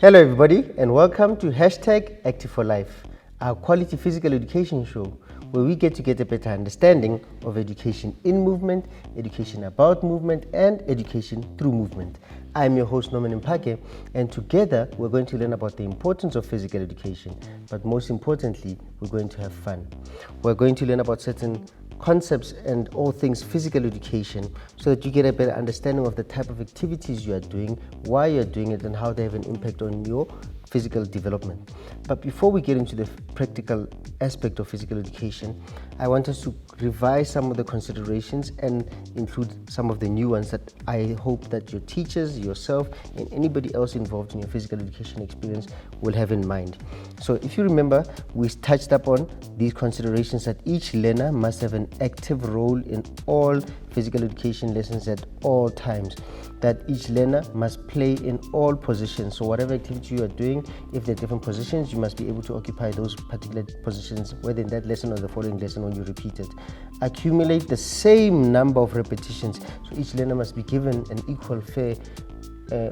Hello everybody and welcome to #Active4Life, our quality physical education show where we get to get a better understanding of education in movement, education about movement and education through movement. I'm your host Norman Mpake, and together we're going to learn about the importance of physical education, but most importantly we're going to have fun. We're going to learn about certain concepts and all things physical education so that you get a better understanding of the type of activities you are doing, why you're doing it, and how they have an impact on your physical development. But before we get into the practical aspect of physical education, I want us to revise some of the considerations and include some of the new ones that I hope that your teachers, yourself, and anybody else involved in your physical education experience will have in mind. So if you remember, we touched upon these considerations that each learner must have an active role in all physical education lessons at all times, that each learner must play in all positions. So whatever activity you are doing, if there are different positions, you must be able to occupy those particular positions, whether in that lesson or the following lesson when you repeat it. Accumulate the same number of repetitions. So each learner must be given an equal fair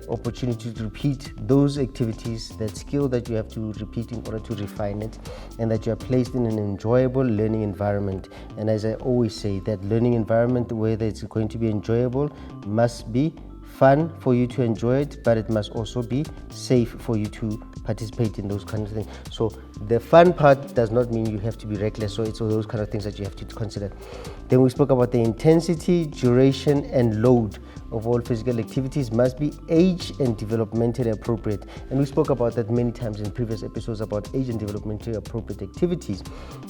opportunity to repeat those activities, that skill that you have to repeat in order to refine it, and that you are placed in an enjoyable learning environment. And as I always say, that learning environment, whether it's going to be enjoyable, must be fun for you to enjoy it, but it must also be safe for you to participate in those kind of things. So the fun part does not mean you have to be reckless, so it's all those kind of things that you have to consider. Then we spoke about the intensity, duration and load of all physical activities must be age and developmentally appropriate, and we spoke about that many times in previous episodes about age and developmentally appropriate activities.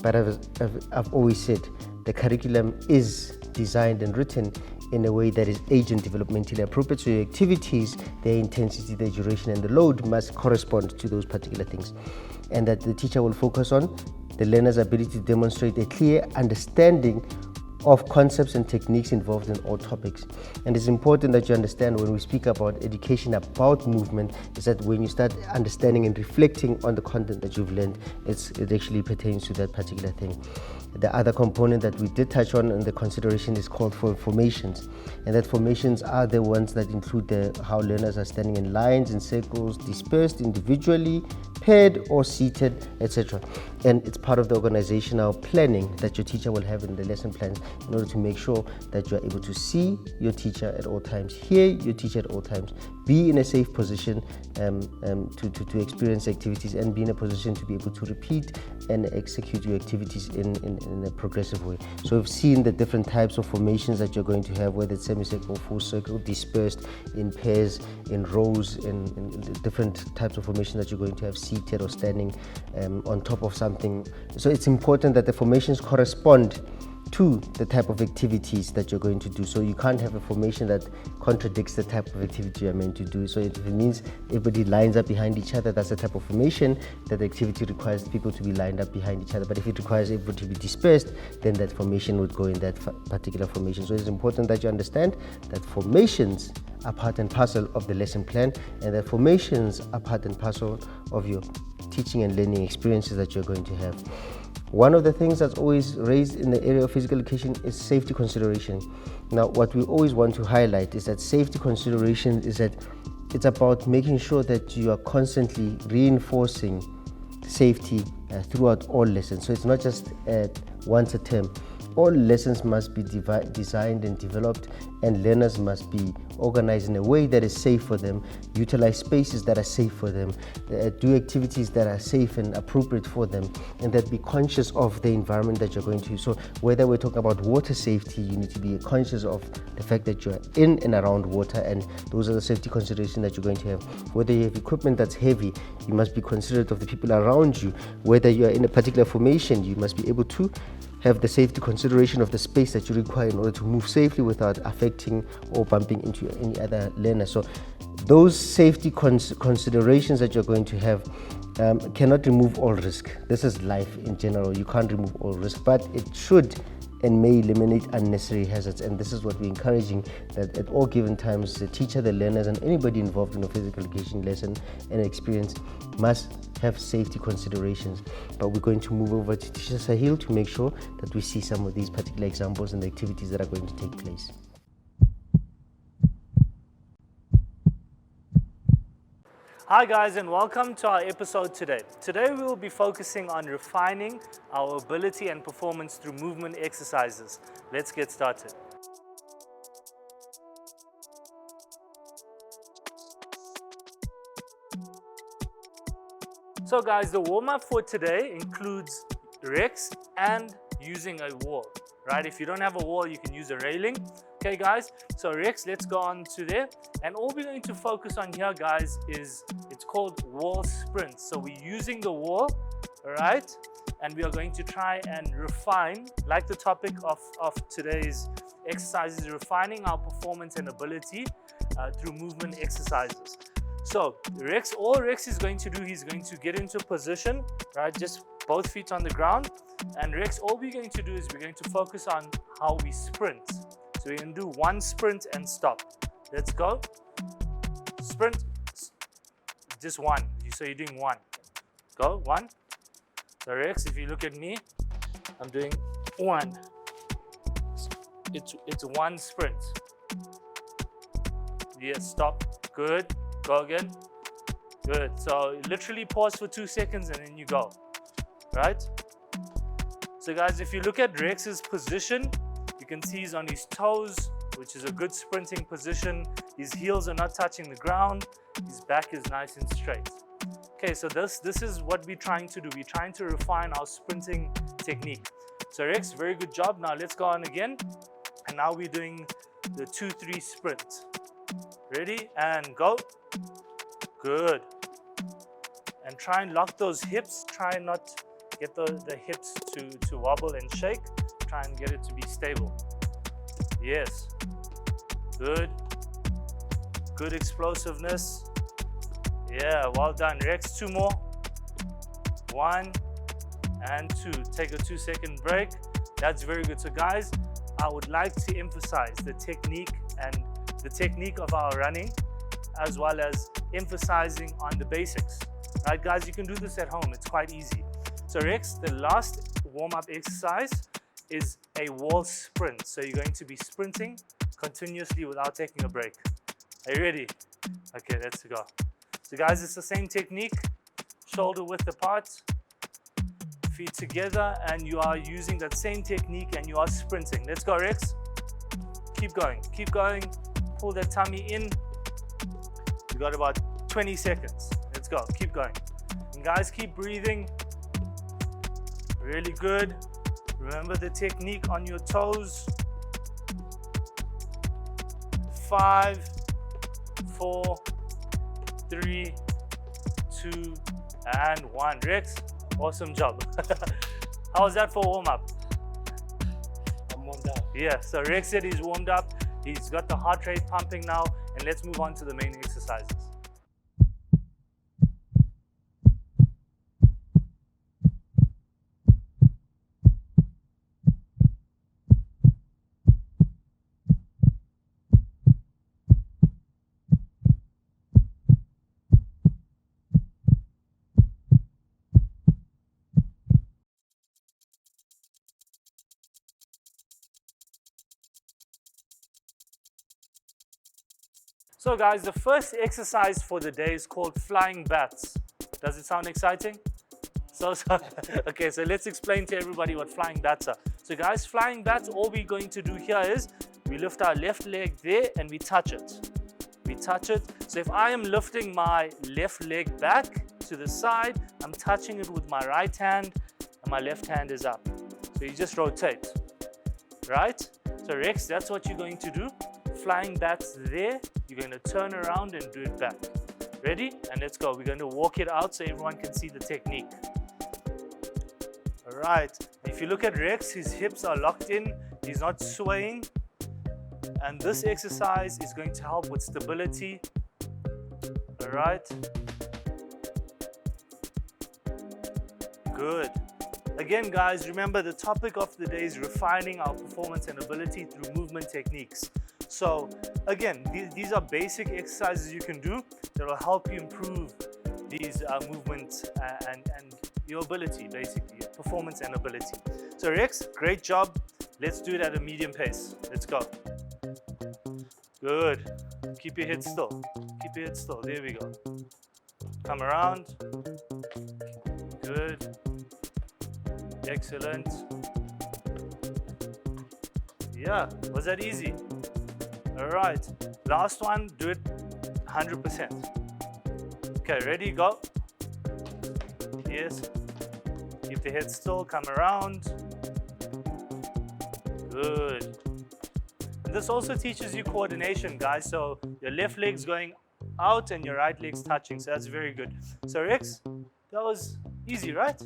But I've always said the curriculum is designed and written in a way that is age and developmentally appropriate, so your activities, their intensity, their duration and the load must correspond to those particular things, and that the teacher will focus on the learner's ability to demonstrate a clear understanding of concepts and techniques involved in all topics. And it's important that you understand when we speak about education about movement is that when you start understanding and reflecting on the content that you've learned, it actually pertains to that particular thing. The other component that we did touch on in the consideration is called for formations, and that formations are the ones that include how learners are standing in lines, in circles, dispersed individually, paired or seated, etc. And it's part of the organizational planning that your teacher will have in the lesson plans in order to make sure that you are able to see your teacher at all times, hear your teacher at all times, be in a safe position to experience activities, and be in a position to be able to repeat and execute your activities in a progressive way. So we've seen the different types of formations that you're going to have, whether it's semicircle, full circle, dispersed, in pairs, in rows, in different types of formation that you're going to have, seated or standing on top of something. So it's important that the formations correspond to the type of activities that you're going to do. So you can't have a formation that contradicts the type of activity you're meant to do. So if it means everybody lines up behind each other, that's the type of formation that the activity requires people to be lined up behind each other. But if it requires everybody to be dispersed, then that formation would go in that particular formation. So it's important that you understand that formations are part and parcel of the lesson plan, and that formations are part and parcel of your teaching and learning experiences that you're going to have. One of the things that's always raised in the area of physical education is safety consideration. Now, what we always want to highlight is that safety consideration is that it's about making sure that you are constantly reinforcing safety throughout all lessons. So it's not just once a term. All lessons must be designed and developed, and learners must be organized in a way that is safe for them, utilize spaces that are safe for them, do activities that are safe and appropriate for them, and that be conscious of the environment that you're going to. So whether we're talking about water safety, you need to be conscious of the fact that you're in and around water, and those are the safety considerations that you're going to have. Whether you have equipment that's heavy, you must be considerate of the people around you. Whether you are in a particular formation, you must be able to have the safety consideration of the space that you require in order to move safely without affecting or bumping into any other learner. So those safety considerations that you're going to have cannot remove all risk. This is life in general. You can't remove all risk, but it should and may eliminate unnecessary hazards. And this is what we're encouraging, that at all given times, the teacher, the learners, and anybody involved in a physical education lesson and experience must have safety considerations. But we're going to move over to Teacher Sahil to make sure that we see some of these particular examples and the activities that are going to take place. Hi guys, and welcome to our episode today. Today we will be focusing on refining our ability and performance through movement exercises. Let's get started. So guys, the warm-up for today includes recs and using a wall, right? If you don't have a wall, you can use a railing. Okay guys, so recs, let's go on to there. And all we're going to focus on here guys is, it's called wall sprints. So we're using the wall, all right? And we are going to try and refine, like the topic of today's exercise is refining our performance and ability through movement exercises. So Rex, all Rex is going to do, he's going to get into position, right? Just both feet on the ground. And Rex, all we're going to do is we're going to focus on how we sprint. So we're going to do one sprint and stop. Let's go. Sprint, just one. So you're doing one. Go, one. So Rex, if you look at me, I'm doing one. It's one sprint. Yes, stop. Good. Go again. Good. So literally pause for 2 seconds and then you go. Right? So guys, if you look at Rex's position, you can see he's on his toes, which is a good sprinting position. His heels are not touching the ground. His back is nice and straight. Okay, so this is what we're trying to do. We're trying to refine our sprinting technique. So Rex, very good job. Now let's go on again. And now we're doing the 2-3 sprint. Ready? And go. Good. And try and lock those hips. Try and not get the hips to wobble and shake. Try and get it to be stable. Yes. Good. Good explosiveness. Yeah, well done. Rex, 2 more. 1 and 2. Take a 2-second break. That's very good. So guys, I would like to emphasize the technique of our running, as well as emphasizing on the basics. Right guys, you can do this at home. It's quite easy. So Rex, the last warm-up exercise is a wall sprint. So you're going to be sprinting continuously without taking a break. Are you ready? Okay, let's go. So guys, it's the same technique. Shoulder width apart, feet together, and you are using that same technique and you are sprinting. Let's go, Rex. Keep going, keep going. Pull that tummy in. You got about 20 seconds. Let's go, keep going. And guys, keep breathing. Really good. Remember the technique on your toes. 5, 4, 3, 2, and 1. Rex, awesome job. How was that for warm-up? I'm warmed up. Yeah, so Rex said he's warmed up. He's got the heart rate pumping now, and let's move on to the main exercises. So guys, the first exercise for the day is called flying bats. Does it sound exciting? Okay, so let's explain to everybody what flying bats are. So guys, flying bats, all we're going to do here is we lift our left leg there and we touch it. We touch it. So if I am lifting my left leg back to the side, I'm touching it with my right hand and my left hand is up. So you just rotate, right? So Rex, that's what you're going to do. Flying bats there, you're going to turn around and do it back. Ready? And let's go. We're going to walk it out so everyone can see the technique. All right. If you look at Rex, his hips are locked in. He's not swaying. And this exercise is going to help with stability. All right. Good. Again, guys, remember the topic of the day is refining our performance and ability through movement techniques. So again, these are basic exercises you can do that will help you improve these movements and your ability, basically, your performance and ability. So Rex, great job. Let's do it at a medium pace. Let's go. Good. Keep your head still. Keep your head still. There we go. Come around. Good. Excellent. Yeah, was that easy? All right, last one, do it 100%. Okay, ready, go. Yes. Keep the head still, come around. Good. This also teaches you coordination, guys. So your left leg's going out and your right leg's touching. So that's very good. So Rex, that was easy, right?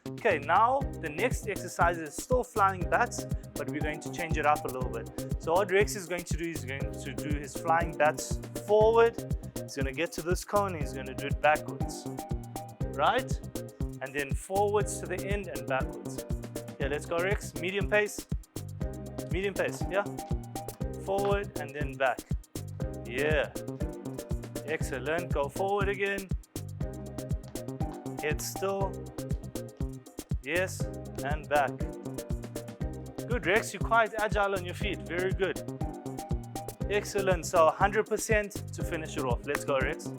Okay, now the next exercise is still flying bats, but we're going to change it up a little bit. So what Rex is going to do, he's going to do his flying bats forward. He's going to get to this cone, he's going to do it backwards, right? And then forwards to the end and backwards. Yeah, let's go Rex, medium pace, yeah? Forward and then back. Yeah, excellent, go forward again. Head still. Yes, and back. Good, Rex, you're quite agile on your feet. Very good. Excellent. So 100% to finish it off. Let's go, Rex.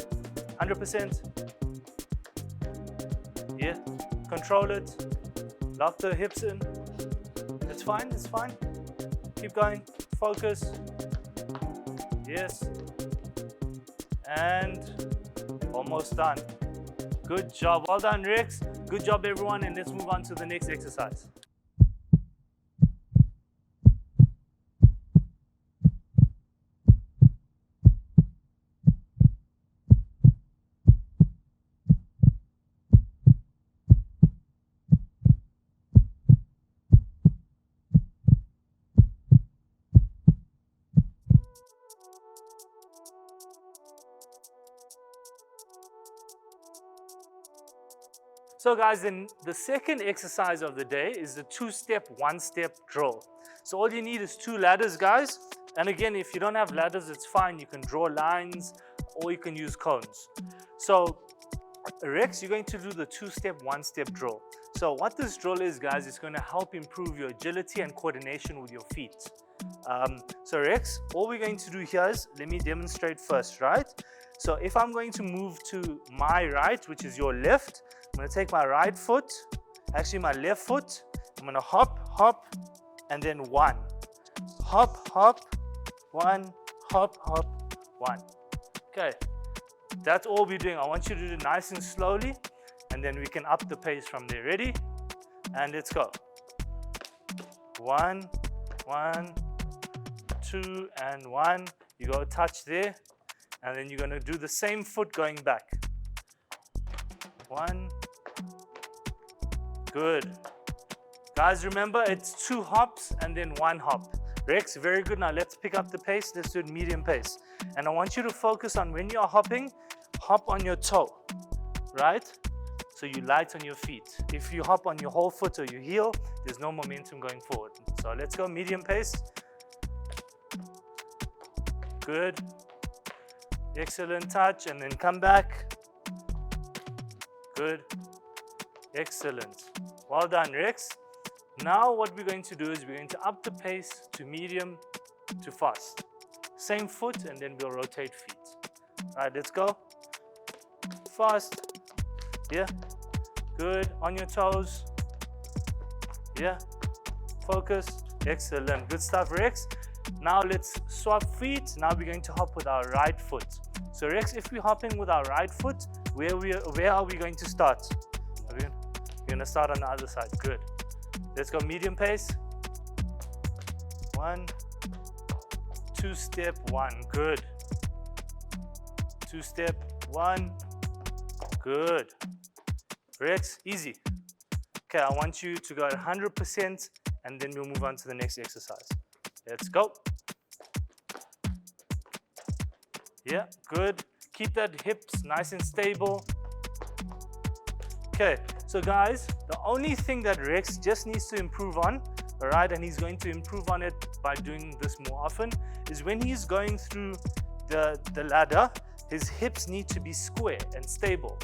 100%. Yeah, control it. Lock the hips in. It's fine, it's fine. Keep going. Focus. Yes. And almost done. Good job. Well done, Rex. Good job, everyone. And let's move on to the next exercise. So guys, then the second exercise of the day is the two-step, one-step drill. So all you need is 2 ladders, guys. And again, if you don't have ladders, it's fine. You can draw lines or you can use cones. So Rex, you're going to do the two-step, one-step drill. So what this drill is, guys, it's going to help improve your agility and coordination with your feet. So Rex, all we're going to do here is, let me demonstrate first, right? So if I'm going to move to my right, which is your left, I'm going to take my right foot, actually my left foot, I'm going to hop, hop, and then 1. Hop, hop, 1, hop, hop, 1. Okay, that's all we're doing. I want you to do it nice and slowly, and then we can up the pace from there. Ready? And let's go. 1, 1, 2, and 1. You go touch there, and then you're going to do the same foot going back. 1. Good. Guys, remember it's 2 hops and then 1 hop. Rex, very good. Now let's pick up the pace. Let's do it medium pace. And I want you to focus on when you're hopping, hop on your toe, right? So you light on your feet. If you hop on your whole foot or your heel, there's no momentum going forward. So let's go medium pace. Good. Excellent touch, and then come back. Good. Excellent. Well done, Rex. Now what we're going to do is we're going to up the pace to medium to fast. Same foot, and then we'll rotate feet. All right, let's go. Fast. Yeah. Good. On your toes. Yeah. Focus. Excellent. Good stuff, Rex. Now let's swap feet. Now we're going to hop with our right foot. So Rex, if we're hopping with our right foot, where are we going to start? We're going to start on the other side. Good. Let's go medium pace. 1, 2 step, 1. Good. 2 step, 1. Good. Rex, easy. Okay, I want you to go at 100%, and then we'll move on to the next exercise. Let's go. Yeah, good. Keep that hips nice and stable. Okay, so guys, the only thing that Rex just needs to improve on, all right, and he's going to improve on it by doing this more often, is when he's going through the ladder, his hips need to be square and stable,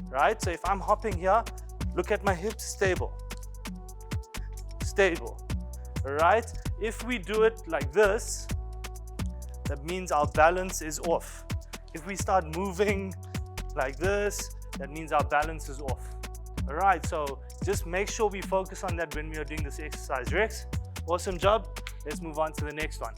right? So if I'm hopping here, look at my hips, stable, all right? If we do it like this, that means our balance is off. If we start moving like this, that means our balance is off. All right, so just make sure we focus on that when we are doing this exercise. Rex, awesome job. Let's move on to the next one.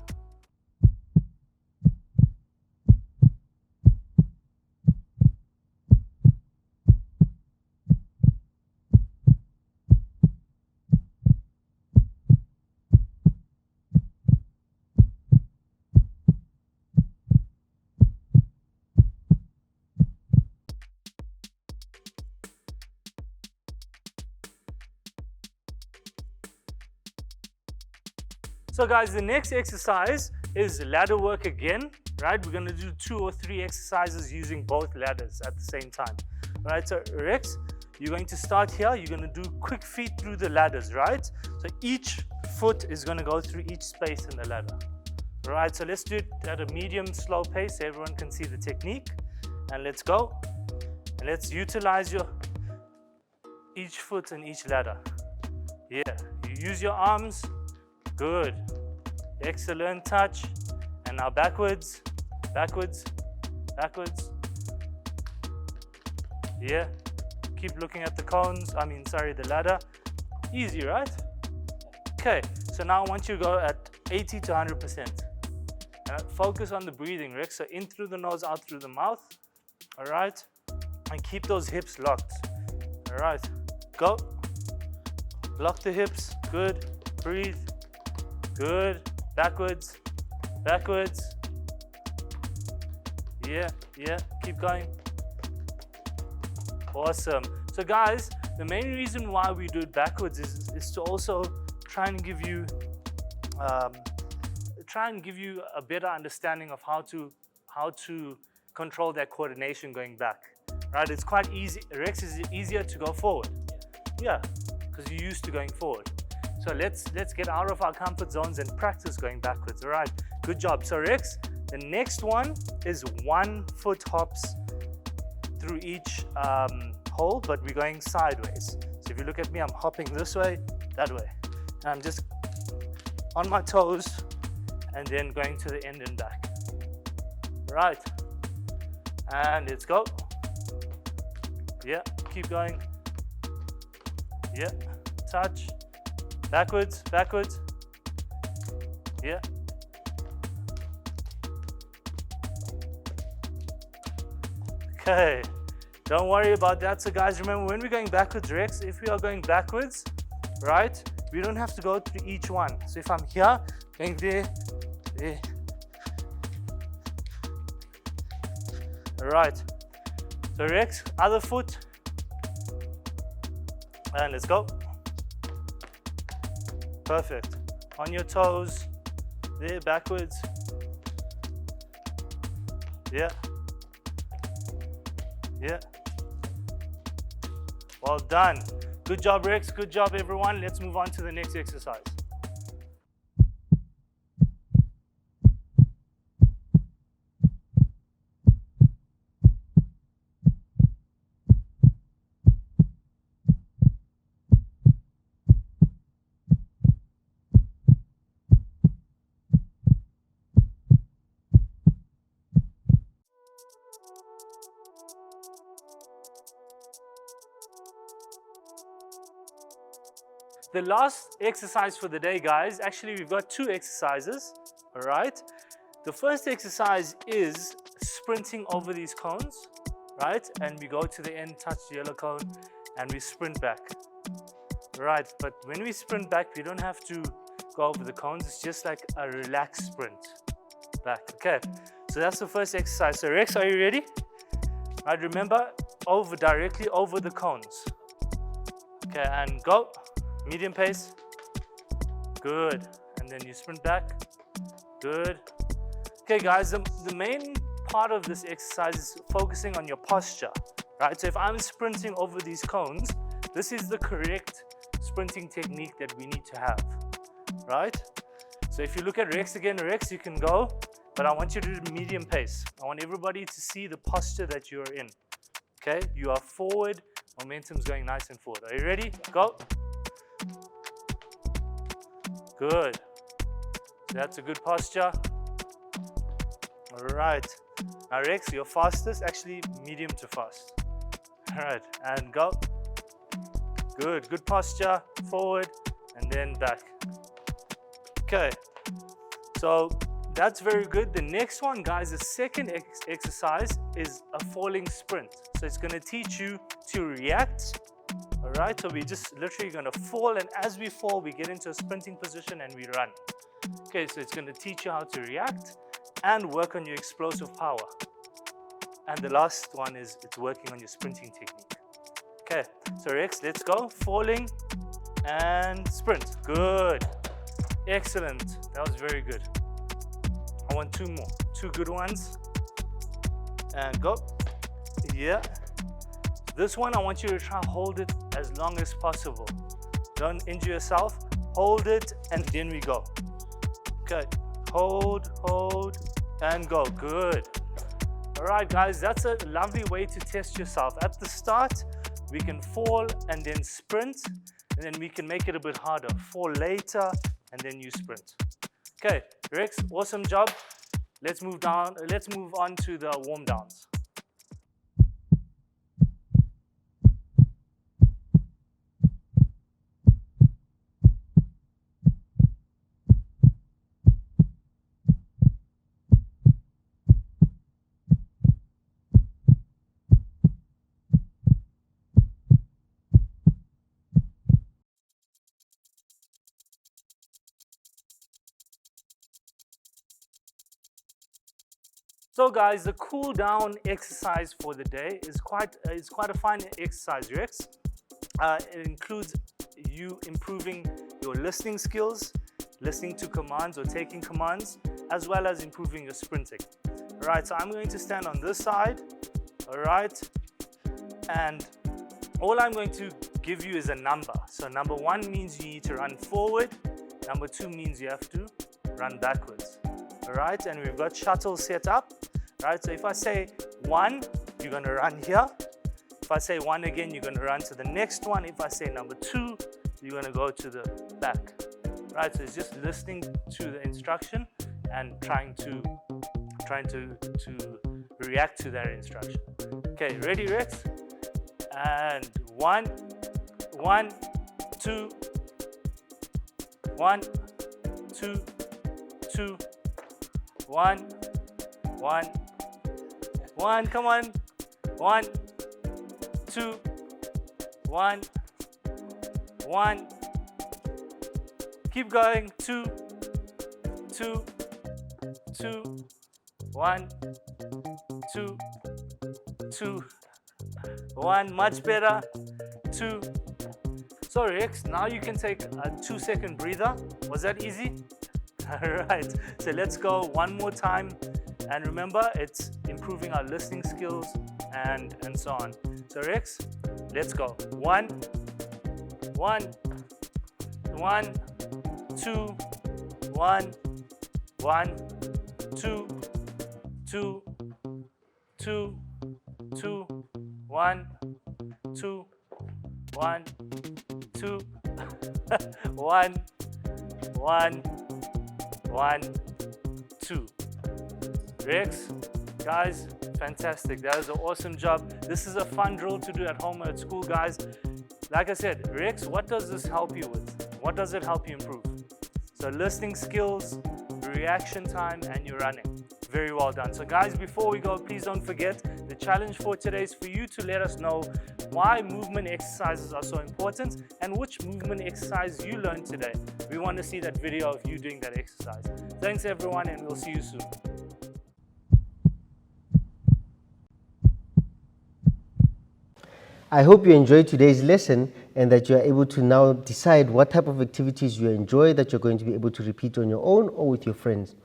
So guys, the next exercise is ladder work again, right? We're going to do 2 or 3 exercises using both ladders at the same time. All right, so Rex, you're going to start here. You're going to do quick feet through the ladders, right? So each foot is going to go through each space in the ladder. All right, so let's do it at a medium, slow pace so everyone can see the technique. And let's go. And let's utilize each foot in each ladder. Yeah, you use your arms. Good. Excellent touch. And now backwards, backwards, backwards. Yeah. Keep looking at the cones. The ladder. Easy, right? Okay. So now I want you to go at 80 to 100%. Focus on the breathing, Rick. So in through the nose, out through the mouth. All right. And keep those hips locked. All right. Go. Lock the hips. Good. Breathe. Good. Backwards. Backwards. Yeah. Keep going. Awesome. So guys, the main reason why we do it backwards is to also try and give you a better understanding of how to control that coordination going back. Right? It's quite easy. Rex, is easier to go forward. Yeah, because you're used to going forward. So let's get out of our comfort zones and practice going backwards. All right, good job. So Rex, the next one is 1 foot hops through each hole, but we're going sideways. So if you look at me, I'm hopping this way, that way. And I'm just on my toes and then going to the end and back. Right. And let's go. Yeah, keep going. Yeah, touch. Backwards, backwards. Yeah. Okay, don't worry about that. So guys, remember when we're going backwards, Rex, if we are going backwards, right, we don't have to go through each one. So if I'm here, going there, there. All right. So Rex, other foot. And let's go. Perfect. On your toes. There, backwards. Yeah. Yeah. Well done. Good job, Rex. Good job, everyone. Let's move on to the next exercise. The last exercise for the day, guys, actually we've got 2 exercises, all right? The first exercise is sprinting over these cones, right? And we go to the end, touch the yellow cone, and we sprint back, right? But when we sprint back, we don't have to go over the cones. It's just like a relaxed sprint back, okay? So that's the first exercise. So Rex, are you ready? All right, remember, directly over the cones. Okay, and go. Medium pace. Good. And then you sprint back. Good. Okay, guys, the main part of this exercise is focusing on your posture, right? So if I'm sprinting over these cones, this is the correct sprinting technique that we need to have, right? So if you look at Rex again, Rex, you can go, but I want you to do medium pace. I want everybody to see the posture that you're in, okay? You are forward, momentum's going nice and forward. Are you ready? Go. Good. That's a good posture. All right. Now Rex, your fastest, actually medium to fast. All right, and go. Good, good posture, forward and then back. Okay, so that's very good. The next one, guys, the second exercise is a falling sprint. So it's gonna teach you to react. All right, so we're just literally gonna fall, and as we fall, we get into a sprinting position and we run. Okay, so it's gonna teach you how to react and work on your explosive power. And the last one is it's working on your sprinting technique. Okay, so Rex, let's go. Falling and sprint. Good. Excellent. That was very good. I want two more. Two good ones. And go. Yeah. This one, I want you to try and hold it as long as possible. Don't injure yourself. Hold it and then we go. Okay. Hold, and go. Good. All right, guys, that's a lovely way to test yourself. At the start, we can fall and then sprint, and then we can make it a bit harder. Fall later, and then you sprint. Okay, Rex, awesome job. Let's move on to the warm downs. So guys, the cool down exercise for the day is quite a fine exercise, Rex. It includes you improving your listening skills, listening to commands or taking commands, as well as improving your sprinting. All right, so I'm going to stand on this side, all right? And all I'm going to give you is a number. So number 1 means you need to run forward. Number 2 means you have to run backwards. All right, and we've got shuttles set up. All right, so if I say 1, you're gonna run here. If I say 1 again, you're gonna run to the next one. If I say number 2, you're gonna go to the back. All right, so it's just listening to the instruction and trying to react to that instruction. Okay, ready, Rex? And 1, 1, 2, 1, 2, 2, 1, 1, 1, come on, 1, 2, 1, 1, keep going, 2, 2, 2, 1, 2, 2, 1, much better, 2. So Rex, now you can take a 2-second breather. Was that easy? All right, so let's go one more time. And remember, it's improving our listening skills and so on. So Rex, let's go. 1, 1, 1, 2, 1, 1, 2, 2, 2, 2, 1, 2, 1, 2, 1, 1, 1, 2. Rex, guys, fantastic. That is an awesome job. This is a fun drill to do at home or at school, guys. Like I said, Rex, what does this help you with? What does it help you improve? So listening skills, reaction time, and your running. Very well done. So guys, before we go, please don't forget, the challenge for today is for you to let us know why movement exercises are so important and which movement exercise you learned today. We want to see that video of you doing that exercise. Thanks everyone, and we'll see you soon. I hope you enjoyed today's lesson and that you are able to now decide what type of activities you enjoy that you're going to be able to repeat on your own or with your friends.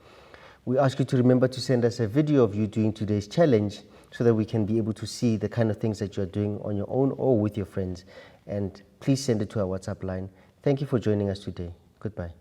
We ask you to remember to send us a video of you doing today's challenge so that we can be able to see the kind of things that you're doing on your own or with your friends. And please send it to our WhatsApp line. Thank you for joining us today. Goodbye.